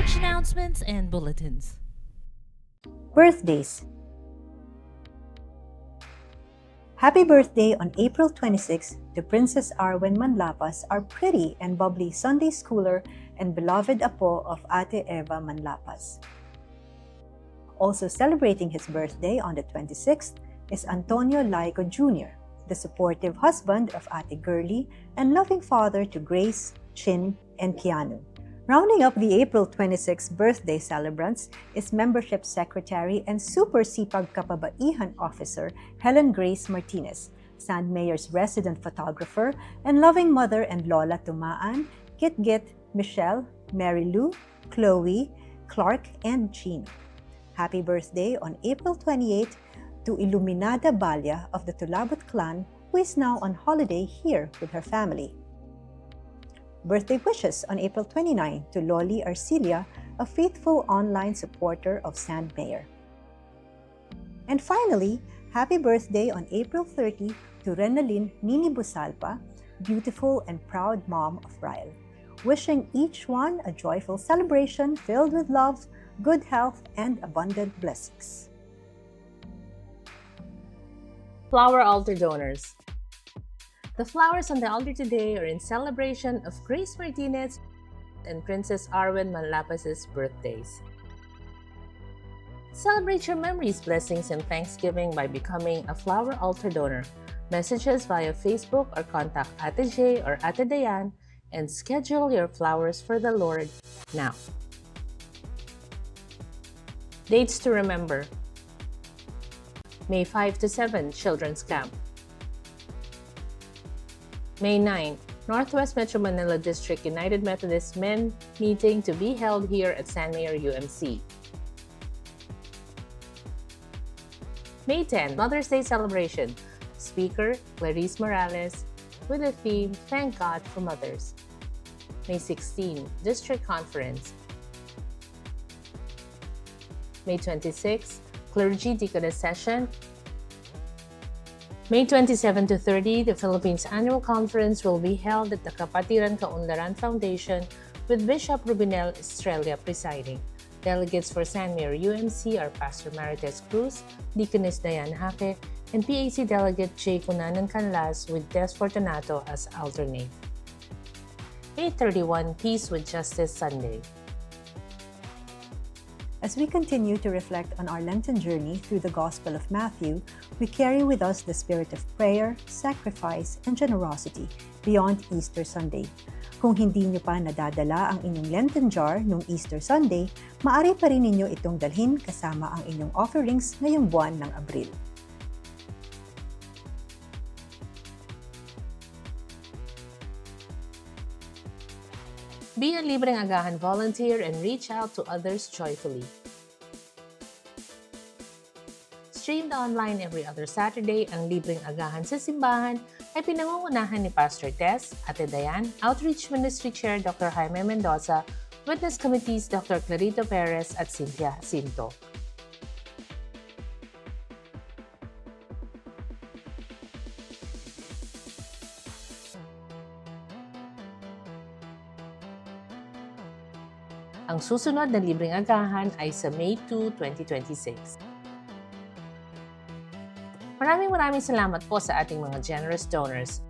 church announcements and bulletins. Birthdays. Happy birthday on April 26 to Princess Arwen Manlapas, our pretty and bubbly Sunday schooler and beloved apo of Ate Eva Manlapas. Also celebrating his birthday on the 26th is Antonio Laigo Jr., the supportive husband of Ate Girlie and loving father to Grace, Chin, and Keanu. Rounding up the April 26 birthday celebrants is Membership Secretary and Super Sipag Kababaihan Officer Helen Grace Martinez, Sand Mayor's resident photographer and loving mother and Lola Tumaan, Git, Michelle, Mary Lou, Chloe, Clark, and Gina. Happy birthday on April 28 to Iluminada Balya of the Tulabot clan, who is now on holiday here with her family. Birthday wishes on April 29 to Loli Arcilia, a faithful online supporter of Sand Mayor. And finally, happy birthday on April 30 to Renalyn Nini Busalpa, beautiful and proud mom of Ryle. Wishing each one a joyful celebration filled with love, good health, and abundant blessings. Flower altar donors. The flowers on the altar today are in celebration of Grace Martinez and Princess Arwen Manlapas' birthdays. Celebrate your memories, blessings, and Thanksgiving by becoming a flower altar donor. Messages via Facebook or contact Ate J or Ate Dayan and schedule your flowers for the Lord now. Dates to remember. May 5 to 7, Children's Camp. May 9, Northwest Metro Manila District United Methodist Men Meeting to be held here at San Mayor UMC. May 10, Mother's Day Celebration. Speaker, Clarice Morales, with the theme, Thank God for Mothers. May 16, District Conference. May 26, Clergy Deaconess Session. May 27 to 30, the Philippines Annual Conference will be held at the Kapatiran Kaunlaran Foundation with Bishop Rubinel Estrella presiding. Delegates for San Mayor UMC are Pastor Marites Cruz, Deaconess Diane Hake, and PAC Delegate J. Cunanan Canlas with Des Fortunato as alternate. May 31, Peace with Justice Sunday. As we continue to reflect on our Lenten journey through the Gospel of Matthew, we carry with us the spirit of prayer, sacrifice, and generosity beyond Easter Sunday. Kung hindi nyo pa nadadala ang inyong Lenten jar noong Easter Sunday, maaari pa rin ninyo itong dalhin kasama ang inyong offerings ngayong buwan ng Abril. Be a Libreng Agahan volunteer and reach out to others joyfully. Streamed online every other Saturday, ang Libreng Agahan sa simbahan ay pinangungunahan ni Pastor Tess, Ate Dayan, Outreach Ministry Chair Dr. Jaime Mendoza, Witness Committees Dr. Clarito Perez at Cynthia Jacinto. Ang susunod na Libreng Agahan ay sa May 2, 2026. Maraming salamat po sa ating mga generous donors.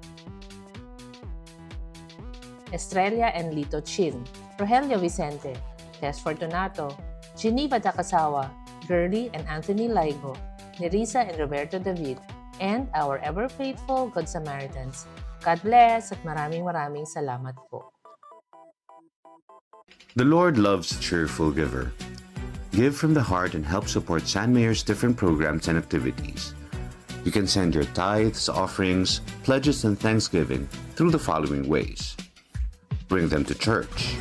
Estrella and Lito Chin, Rogelio Vicente, Tess Fortunato, Geneva Takasawa, Girlie and Anthony Laigo, Nerissa and Roberto David, and our ever-faithful Good Samaritans. God bless at maraming salamat po. The Lord loves a cheerful giver. Give from the heart and help support San Mayor's different programs and activities. You can send your tithes, offerings, pledges, and thanksgiving through the following ways. Bring them to church.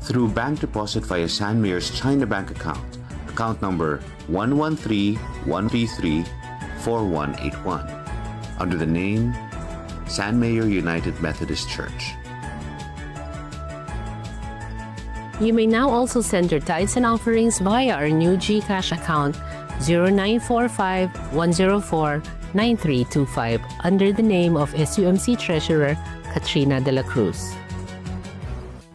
Through bank deposit via San Mayor's China Bank account number 113-133-4181, under the name San Mayor United Methodist Church. You may now also send your tithes and offerings via our new GCash account 0945-104-9325 under the name of SUMC Treasurer Katrina De La Cruz.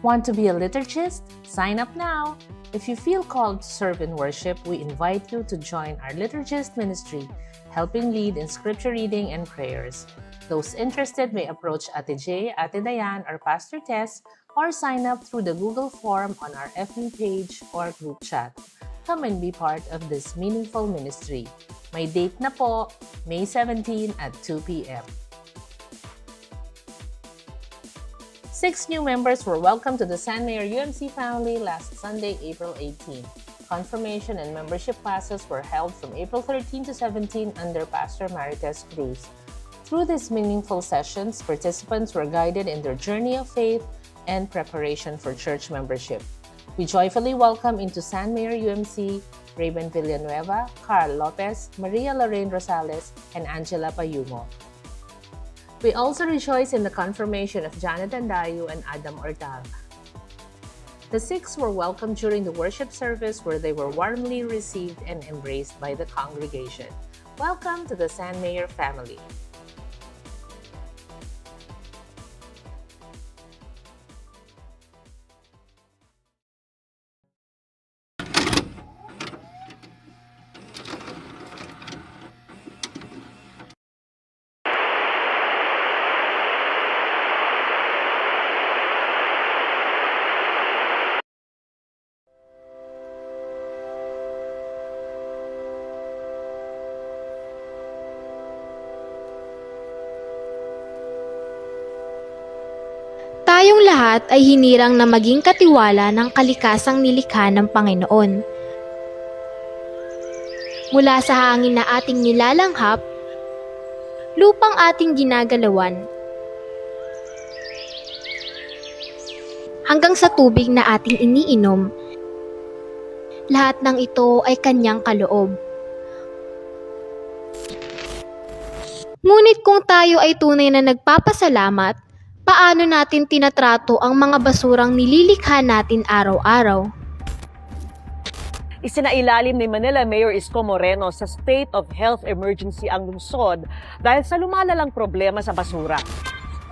Want to be a liturgist? Sign up now! If you feel called to serve in worship, we invite you to join our liturgist ministry, helping lead in scripture reading and prayers. Those interested may approach Ate Jay, Ate Dayan, or Pastor Tess, or sign up through the Google form on our FB page or group chat. Come and be part of this meaningful ministry. May date na po, May 17 at 2 p.m. 6 new members were welcomed to the San Mayor UMC family last Sunday, April 18. Confirmation and membership classes were held from April 13 to 17 under Pastor Marites Cruz. Through these meaningful sessions, participants were guided in their journey of faith and preparation for church membership. We joyfully welcome into San Mayor UMC Raven Villanueva, Carl Lopez, Maria Lorraine Rosales, and Angela Payumo. We also rejoice in the confirmation of Jonathan Dayu and Adam Ortaga. The 6 were welcomed during the worship service where they were warmly received and embraced by the congregation. Welcome to the San Mayor family. Tayong lahat ay hinirang na maging katiwala ng kalikasang nilikha ng Panginoon. Mula sa hangin na ating nilalanghap, lupang ating ginagalawan, hanggang sa tubig na ating iniinom, lahat ng ito ay kanyang kaloob. Ngunit kung tayo ay tunay na nagpapasalamat, paano natin tinatrato ang mga basurang nililikha natin araw-araw? Isinailalim ni Manila Mayor Isko Moreno sa state of health emergency ang lungsod dahil sa lumalalang problema sa basura.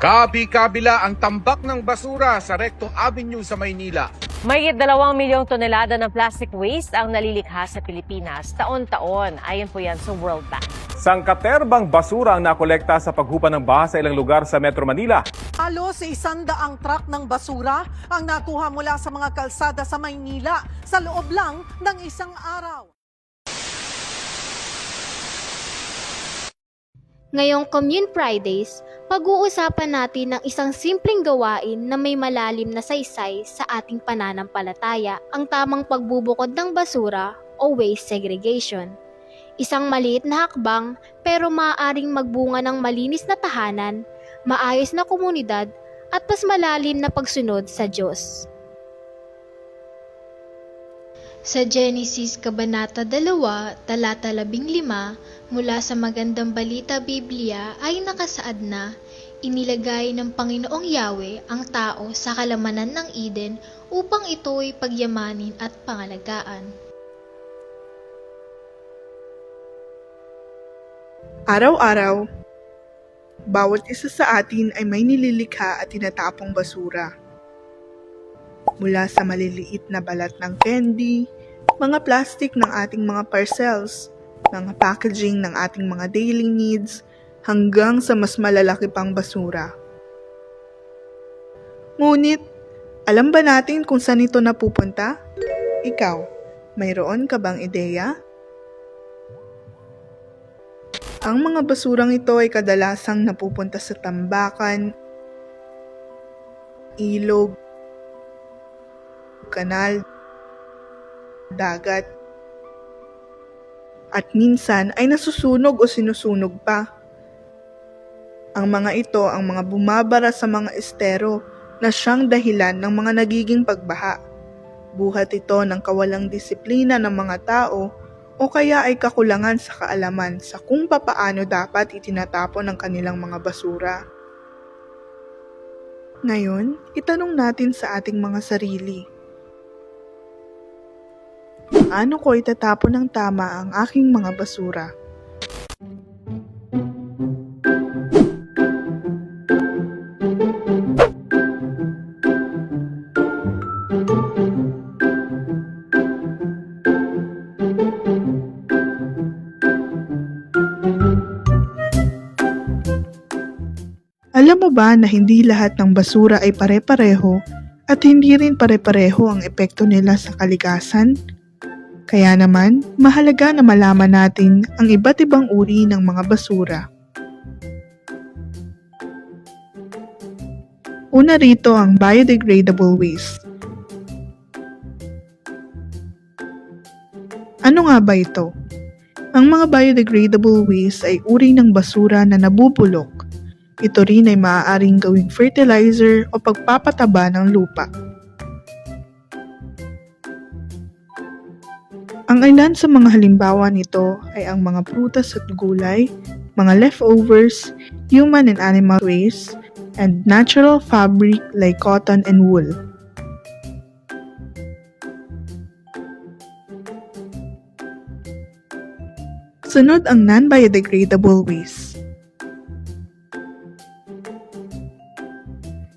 Kabi-kabila ang tambak ng basura sa Recto Avenue sa Maynila. Mahigit 2 milyong tonelada ng plastic waste ang nalilikha sa Pilipinas taon-taon. Ayon po yan sa World Bank. Sangkaterbang basura ang nakolekta sa paghupa ng baha sa ilang lugar sa Metro Manila. Halos 100 truck ng basura ang nakuha mula sa mga kalsada sa Maynila sa loob lang ng isang araw. Ngayong Commune Fridays, pag-uusapan natin ng isang simpleng gawain na may malalim na saysay sa ating pananampalataya, ang tamang pagbubukod ng basura o waste segregation. Isang maliit na hakbang pero maaaring magbunga ng malinis na tahanan, maayos na komunidad at mas malalim na pagsunod sa Diyos. Sa Genesis Kabanata 2, talata 15, mula sa Magandang Balita Biblia ay nakasaad na, inilagay ng Panginoong Yahweh ang tao sa kalamanan ng Eden upang ito'y pagyamanin at pangalagaan. Araw-araw, bawat isa sa atin ay may nililikha at tinatapong basura. Mula sa maliliit na balat ng candy, mga plastic ng ating mga parcels, mga packaging ng ating mga daily needs, hanggang sa mas malalaki pang basura. Ngunit, alam ba natin kung saan ito napupunta? Ikaw, mayroon ka bang ideya? Ang mga basurang ito ay kadalasang napupunta sa tambakan, ilog, kanal, dagat, at minsan ay nasusunog o sinusunog pa. Ang mga ito ang mga bumabara sa mga estero na siyang dahilan ng mga nagiging pagbaha. Buhat ito ng kawalang disiplina ng mga tao o kaya ay kakulangan sa kaalaman sa kung papaano dapat itinatapon ang kanilang mga basura. Ngayon, itanong natin sa ating mga sarili. Paano ko itatapon ng tama ang aking mga basura? ba na hindi lahat ng basura ay pare-pareho at hindi rin pare-pareho ang epekto nila sa kalikasan? Kaya naman, mahalaga na malaman natin ang iba't ibang uri ng mga basura. Una rito ang biodegradable waste. Ano nga ba ito? Ang mga biodegradable waste ay uri ng basura na nabubulok. Ito rin ay maaaring gawing fertilizer o pagpapataba ng lupa. Ang ilan sa mga halimbawa nito ay ang mga prutas at gulay, mga leftovers, human and animal waste, and natural fabric like cotton and wool. Sunod ang non-biodegradable waste.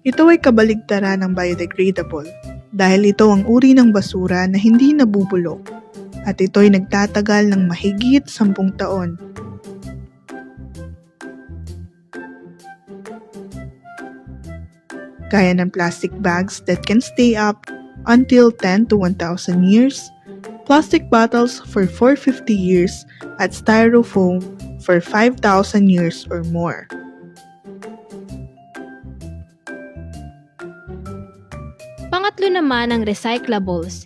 Ito ay kabaligtaran ng biodegradable dahil ito ang uri ng basura na hindi nabubulok at ito ay nagtatagal ng mahigit 10 taon. Gaya ng plastic bags that can stay up until 10 to 1,000 years, plastic bottles for 450 years, at styrofoam for 5,000 years or more. Pangatlo naman ang recyclables.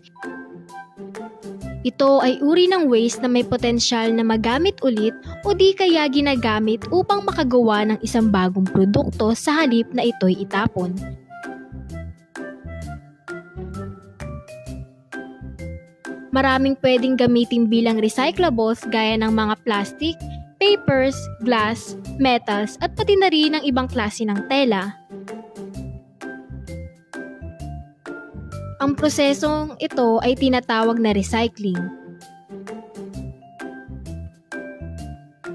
Ito ay uri ng waste na may potensyal na magamit ulit o di kaya ginagamit upang makagawa ng isang bagong produkto sa halip na ito'y itapon. Maraming pwedeng gamitin bilang recyclables gaya ng mga plastic, papers, glass, metals at pati na rin ang ibang klase ng tela. Ang prosesong ito ay tinatawag na recycling.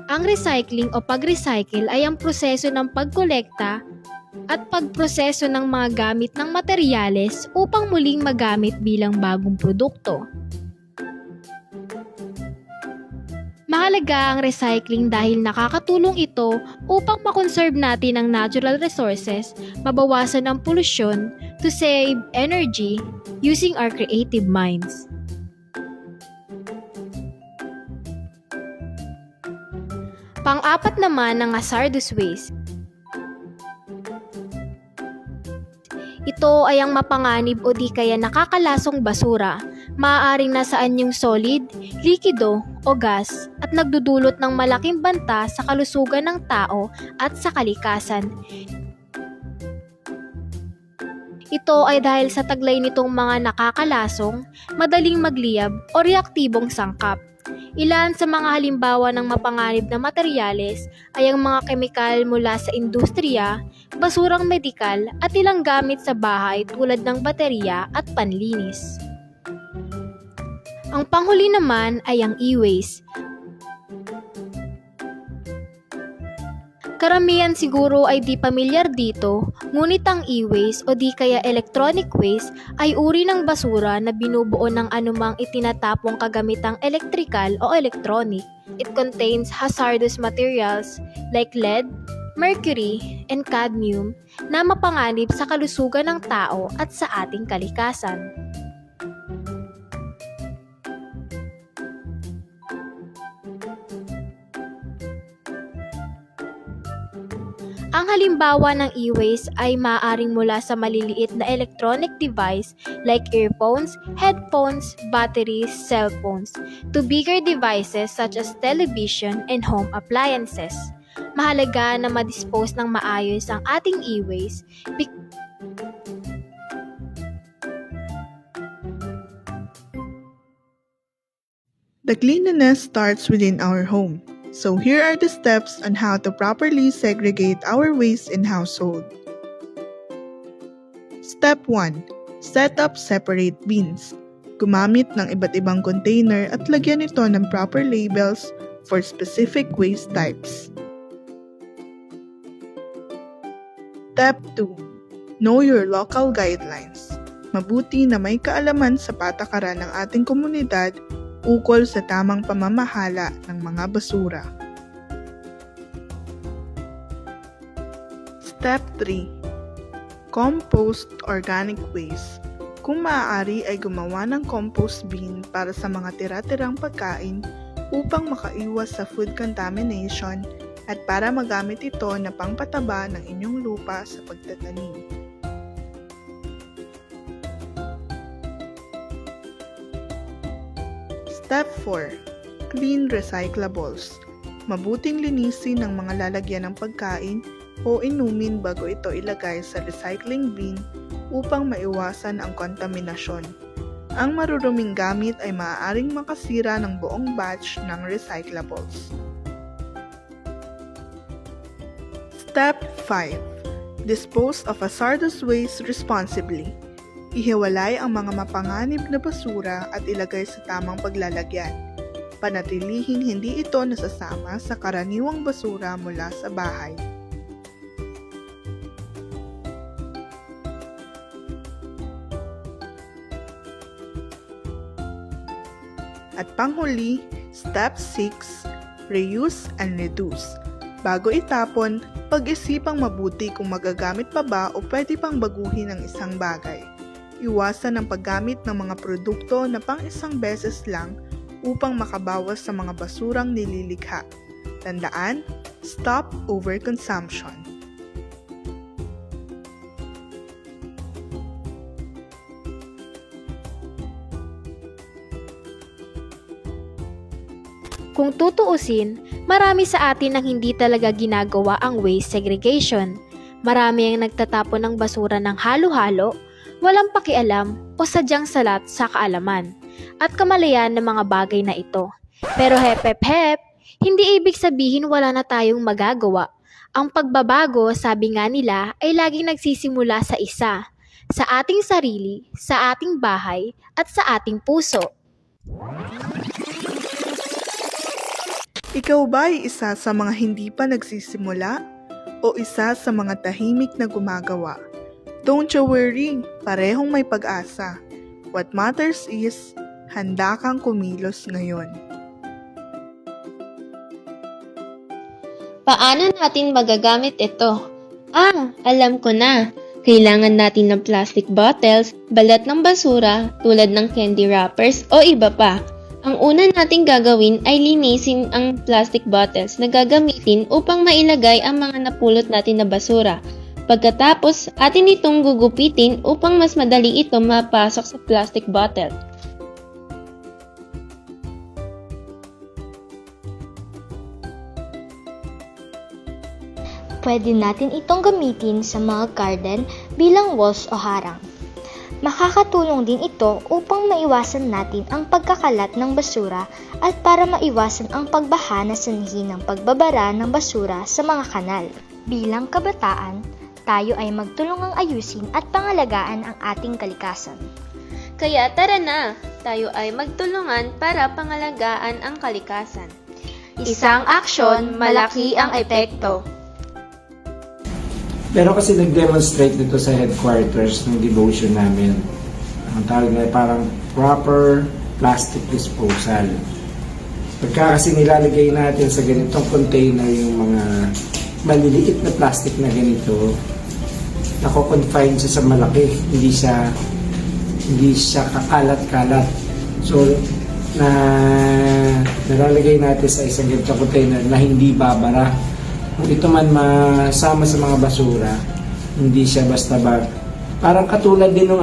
Ang recycling o pag-recycle ay ang proseso ng pagkolekta at pagproseso ng mga gamit ng materyales upang muling magamit bilang bagong produkto. Mahalaga ang recycling dahil nakakatulong ito upang makonserve natin ang natural resources, mabawasan ang polusyon, to save energy using our creative minds. Pang-apat naman ang hazardous waste. Ito ay ang mapanganib o di kaya nakakalasong basura, maaaring nasa anyong solid, likido o gas at nagdudulot ng malaking banta sa kalusugan ng tao at sa kalikasan. Ito ay dahil sa taglay nitong mga nakakalasong, madaling magliyab o reaktibong sangkap. Ilan sa mga halimbawa ng mapanganib na materyales ay ang mga kemikal mula sa industriya, basurang medikal at ilang gamit sa bahay tulad ng baterya at panlinis. Ang panghuli naman ay ang e-waste. Karamihan siguro ay di pamilyar dito, ngunit ang e-waste o di kaya electronic waste ay uri ng basura na binubuo ng anumang itinatapong kagamitang elektrikal o electronic. It contains hazardous materials like lead, mercury, and cadmium na mapanganib sa kalusugan ng tao at sa ating kalikasan. Ang halimbawa ng e-waste ay maaaring mula sa maliliit na electronic device like earphones, headphones, batteries, cellphones, to bigger devices such as television and home appliances. Mahalaga na ma-dispose ng maayos ang ating e-waste The cleanliness starts within our home. So here are the steps on how to properly segregate our waste in household. Step 1. Set up separate bins. Gumamit ng iba't ibang container at lagyan ito ng proper labels for specific waste types. Step 2. Know your local guidelines. Mabuti na may kaalaman sa patakaran ng ating komunidad ukol sa tamang pamamahala ng mga basura. Step Step 3. Compost organic waste. Kung maaari ay gumawa ng compost bin para sa mga tira-tirang pagkain upang makaiwas sa food contamination at para magamit ito na pangpataba ng inyong lupa sa pagtatanim. Step 4. Clean recyclables. Mabuting linisin ang mga lalagyan ng pagkain o inumin bago ito ilagay sa recycling bin upang maiwasan ang kontaminasyon. Ang maruruming gamit ay maaaring makasira ng buong batch ng recyclables. Step 5. Dispose of hazardous waste responsibly. Ihiwalay ang mga mapanganib na basura at ilagay sa tamang paglalagyan. Panatilihing hindi ito nasasama sa karaniwang basura mula sa bahay. At panghuli, Step 6, Reuse and Reduce. Bago itapon, pag-isipang mabuti kung magagamit pa ba o pwede pang baguhin ang isang bagay. Iwasan ang paggamit ng mga produkto na pang isang beses lang upang makabawas sa mga basurang nililikha. Tandaan, stop overconsumption. Kung tutuusin, marami sa atin ang hindi talaga ginagawa ang waste segregation. Marami ang nagtatapon ng basura ng halo-halo, walang pakialam o sadyang salat sa kaalaman at kamalayan ng mga bagay na ito. Pero hep, hindi ibig sabihin wala na tayong magagawa. Ang pagbabago, sabi nga nila, ay laging nagsisimula sa isa, sa ating sarili, sa ating bahay, at sa ating puso. Ikaw ba ay isa sa mga hindi pa nagsisimula o isa sa mga tahimik na gumagawa? Don't you worry, parehong may pag-asa. What matters is, handa kang kumilos ngayon. Paano natin magagamit ito? Alam ko na. Kailangan natin ng plastic bottles, balat ng basura, tulad ng candy wrappers o iba pa. Ang una nating gagawin ay linisin ang plastic bottles na gagamitin upang mailagay ang mga napulot natin na basura. Pagkatapos, atin itong gugupitin upang mas madali ito mapasok sa plastic bottle. Pwede natin itong gamitin sa mga garden bilang walls o harang. Makakatulong din ito upang maiwasan natin ang pagkakalat ng basura at para maiwasan ang pagbaha na sanhi ng pagbabara ng basura sa mga kanal. Bilang kabataan, tayo ay magtulungang ayusin at pangalagaan ang ating kalikasan. Kaya tara na, tayo ay magtulungan para pangalagaan ang kalikasan. Isang aksyon, malaki ang epekto. Pero kasi nag-demonstrate dito sa headquarters ng devotion namin. Ang tawag na parang proper plastic disposal. Pagka kasi nilalagay natin sa ganitong container yung mga maliliit na plastic na ganito, nako-confine siya sa malaki, hindi siya kakalat-kalat. So, nalalagay natin sa isang ganitong container na hindi babara. Kung ito man masama sa mga basura, hindi siya basta bag. Parang katulad din ng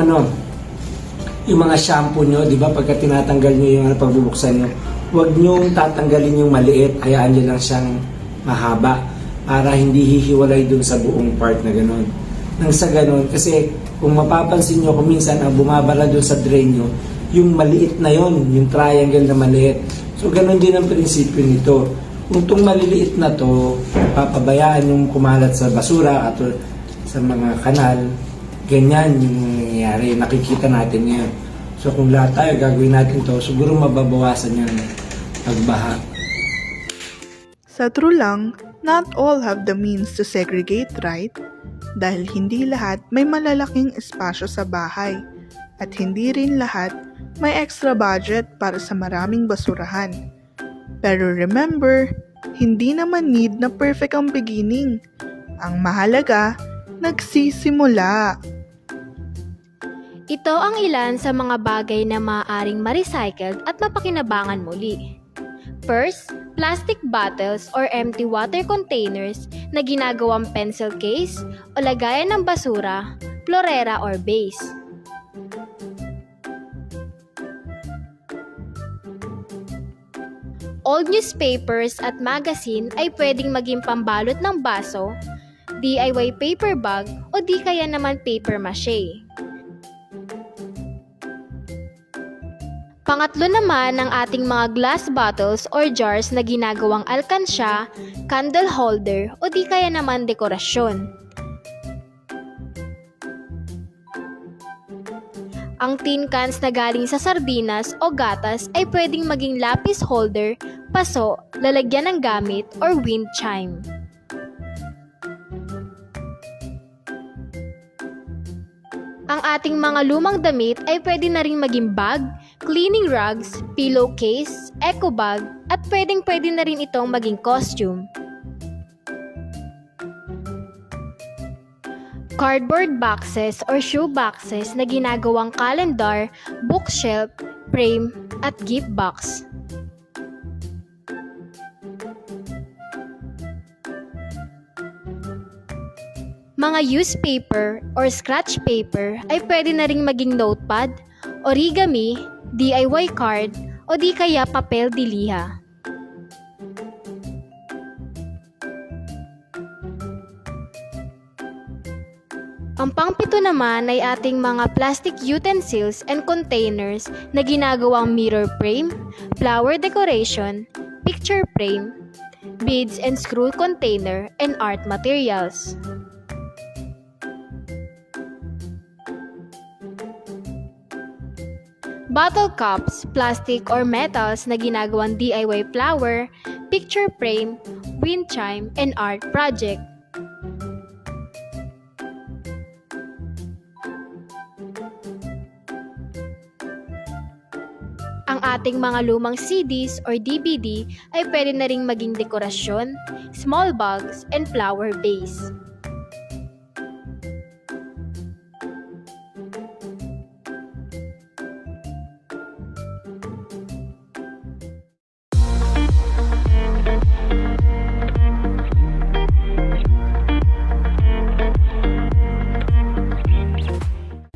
yung mga shampoo nyo, di ba? Pagka tinatanggal nyo yung pagbubuksan nyo, huwag nyo tatanggalin yung maliit, hayaan nyo lang siyang mahaba para hindi hihiwalay dun sa buong part na gano'n. Nang sa gano'n, kasi kung mapapansin nyo, kung minsan ang bumabala dun sa drain nyo, yung maliit na yon, yung triangle na maliit. So gano'n din ang prinsipyo nito. Kung itong maliliit na to, papabayaan yung kumalat sa basura at sa mga kanal, ganyan yung nangyayari. Nakikita natin yan. So kung lahat tayo gagawin natin to, siguro mababawasan yung pagbaha. Sa true lang, not all have the means to segregate, right? Dahil hindi lahat may malalaking espasyo sa bahay. At hindi rin lahat may extra budget para sa maraming basurahan. Pero remember, hindi naman need na perfect ang beginning. Ang mahalaga, nagsisimula. Ito ang ilan sa mga bagay na maaaring ma-recycled at mapakinabangan muli. First, plastic bottles or empty water containers na ginagawang pencil case o lagayan ng basura, florera or vase. Old newspapers at magazine ay pwedeng maging pambalot ng baso, DIY paper bag o di kaya naman paper mache. Pangatlo naman ang ating mga glass bottles or jars na ginagawang alkansya, candle holder o di kaya naman dekorasyon. Ang tin cans na galing sa sardinas o gatas ay pwedeng maging lapis holder, paso, lalagyan ng gamit or wind chime. Ang ating mga lumang damit ay pwede na rin maging bag, cleaning rugs, pillowcase, eco bag, at pwede na rin itong maging costume. Cardboard boxes or shoe boxes na ginagawang calendar, bookshelf, frame, at gift box. Mga used paper or scratch paper ay pwede na ring maging notepad, origami, DIY card, o di kaya papel de liha. Ang pangpito naman ay ating mga plastic utensils and containers na ginagawang mirror frame, flower decoration, picture frame, beads and screw container, and art materials. Bottle cups, plastic or metals na ginagawang DIY flower, picture frame, wind chime, and art project. Ang ating mga lumang CDs or DVD ay pwede na ring maging dekorasyon, small bags, and flower vase.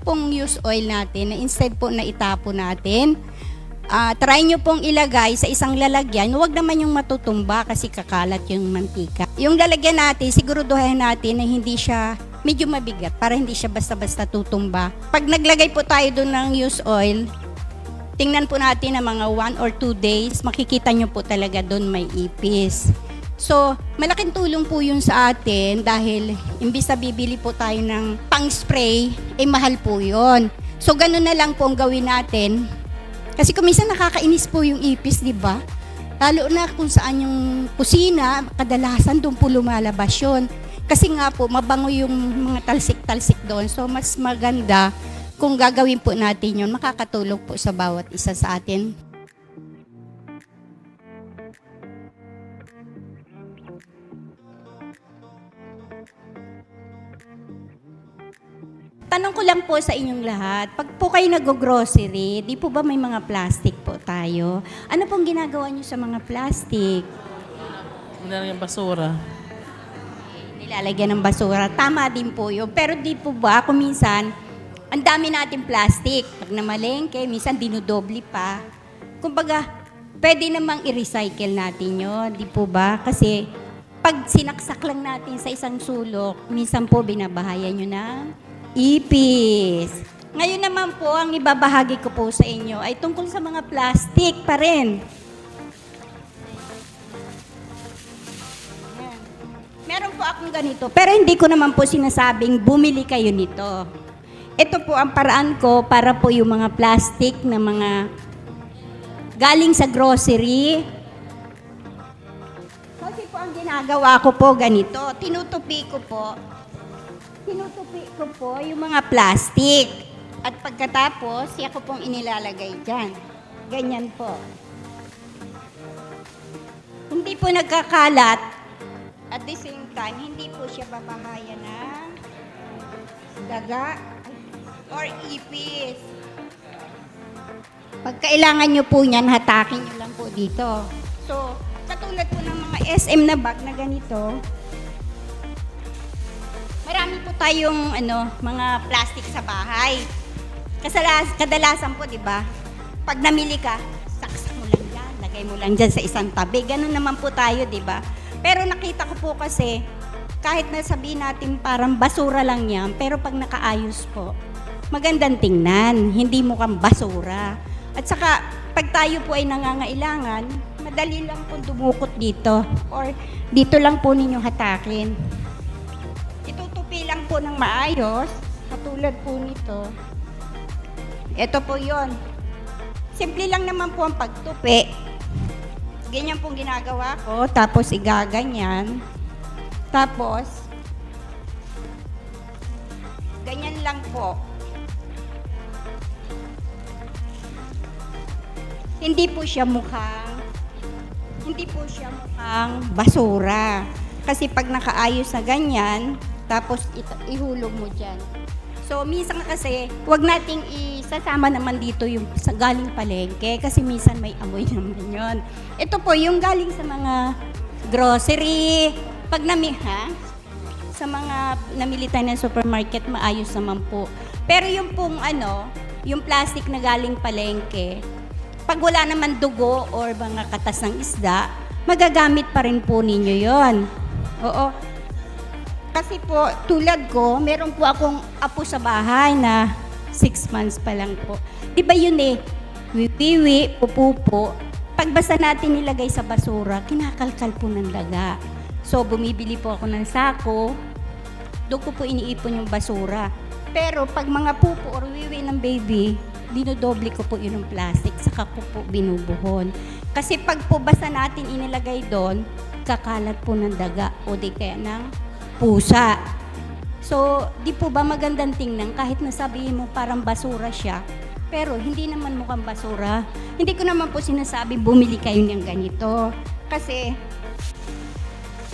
Pong use oil natin na instead po na itapo natin, try nyo pong ilagay sa isang lalagyan. Huwag naman yung matutumba kasi kakalat yung mantika. Yung lalagyan natin, siguraduhin natin na hindi siya medyo mabigat para hindi siya basta-basta tutumba. Pag naglagay po tayo doon ng use oil, tingnan po natin na mga 1 or 2 days, makikita nyo po talaga doon may ipis. So, malaking tulong po yun sa atin dahil imbis na bibili po tayo ng pang-spray, mahal po yun. So, ganun na lang po ang gawin natin. Kasi kung minsan nakakainis po yung ipis, di ba? Lalo na kung saan yung kusina, kadalasan doon po lumalabas yun. Kasi nga po, mabango yung mga talsik-talsik doon. So, mas maganda kung gagawin po natin yun, makakatulong po sa bawat isa sa atin. Tanong ko lang po sa inyong lahat, pag po kayo nag-grocery, di po ba may mga plastic po tayo? Ano pong ginagawa niyo sa mga plastic? Nilalagyan ng basura. Nilalagyan ng basura. Tama din po yun. Pero di po ba, kung minsan, ang dami natin plastic. Pag namalengke, minsan dinudoble pa. Kumbaga, pwede namang i-recycle natin yun. Di po ba? Kasi pag sinaksak lang natin sa isang sulok, minsan po binabahayan nyo ng ipis. Ngayon naman po, ang ibabahagi ko po sa inyo ay tungkol sa mga plastic pa rin. Meron po akong ganito, pero hindi ko naman po sinasabing bumili kayo nito. Ito po ang paraan ko para po yung mga plastic na mga galing sa grocery. Kasi po ang ginagawa ko po ganito, tinutupi ko po yung mga plastic. At pagkatapos, siya ko pong inilalagay dyan. Ganyan po. Hindi po nagkakalat. At the same time, hindi po siya babahayan ng daga or ipis. Pag kailangan nyo po niyan, hatakin nyo lang po dito. So, katulad po ng mga SM na bag na ganito, marami po tayong mga plastic sa bahay. Kadalasan po, di ba? Pag namili ka, saksak mo lang dyan, lagay mo lang dyan sa isang tabi. Ganun naman po tayo, di ba? Pero nakita ko po kasi, kahit na sabihin natin parang basura lang yan, pero pag nakaayos po, magandang tingnan, hindi mukhang basura. At saka, pag tayo po ay nangangailangan, madali lang po dumukot dito or dito lang po ninyo hatakin. Itutupi lang po ng maayos, katulad po nito. Ito po yon. Simple lang naman po ang pagtupi. Ganyan pong ginagawa ko, tapos igaganyan. Tapos, ganyan lang po. Hindi po siya mukhang basura. Kasi pag nakaayos na ganyan, tapos ihulog mo dyan. So, minsan kasi, wag nating isasama naman dito yung sa galing palengke kasi minsan may amoy naman yun. Ito po, yung galing sa mga grocery, pag sa mga namili tayo ng supermarket, maayos naman po. Pero yung pong yung plastic na galing palengke, pag wala naman dugo or mga katas ng isda, magagamit pa rin po ninyo yon. Oo. Kasi po, tulad ko, meron po akong apo sa bahay na 6 months pa lang po. Di ba yun wiwi, pupupo, pag basta natin nilagay sa basura, kinakalkal po ng daga. So, bumibili po ako ng sako, doon ko po iniipon yung basura. Pero pag mga pupo or wiwi ng baby, dinodoble ko po yun ng plastic, saka ko po binubuhon. Kasi pag po basta natin inilagay doon, kakalat po ng daga o di kaya ng pusa. So, di po ba magandang tingnan kahit nasabihin mo parang basura siya, pero hindi naman mukhang basura. Hindi ko naman po sinasabi bumili kayo ng ganito. Kasi,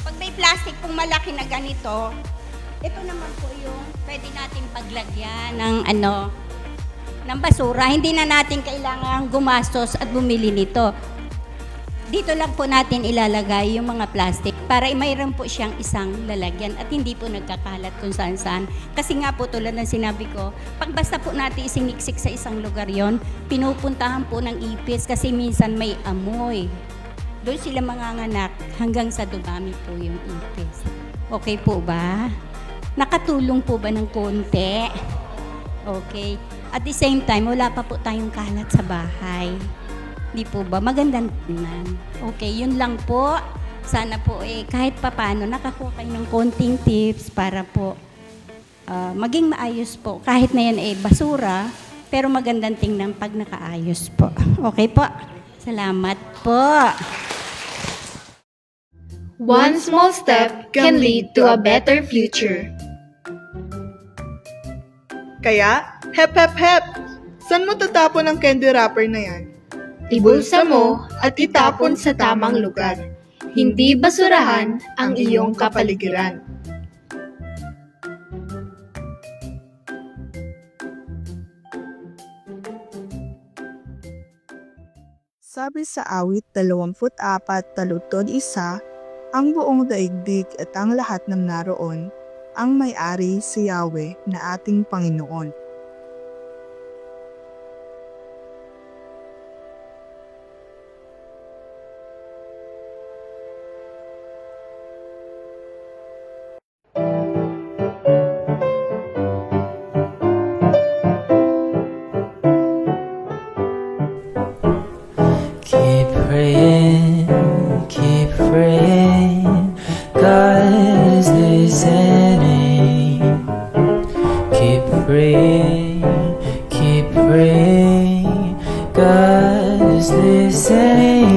pag may plastic pong malaki na ganito, ito naman po yung pwede natin paglagyan ng basura. Hindi na natin kailangan gumastos at bumili nito. Dito lang po natin ilalagay yung mga plastic para mayroon po siyang isang lalagyan at hindi po nagkakalat kung saan-saan. Kasi nga po tulad ng sinabi ko, pag basta po natin isiniksik sa isang lugar yon, pinupuntahan po ng ipis kasi minsan may amoy. Doon sila manganganak hanggang sa dumami po yung ipis. Okay po ba? Nakatulong po ba ng konti? Okay. At the same time, wala pa po tayong kalat sa bahay. Di po ba? Magandang tingnan. Okay, yun lang po. Sana po kahit papano nakakuha kayo ng konting tips para po maging maayos po. Kahit na yan basura, pero magandang tingnan pag nakaayos po. Okay po? Salamat po. One small step can lead to a better future. Kaya, hep hep hep! Saan mo tatapon ang candy wrapper na yan? Ibulsa mo at itapon sa tamang lugar. Hindi basurahan ang iyong kapaligiran. Sabi sa awit 24, talutod 1, ang buong daigdig at ang lahat ng naroon, ang may-ari si Yahweh na ating Panginoon. Keep praying, God is listening. Keep praying, God is listening.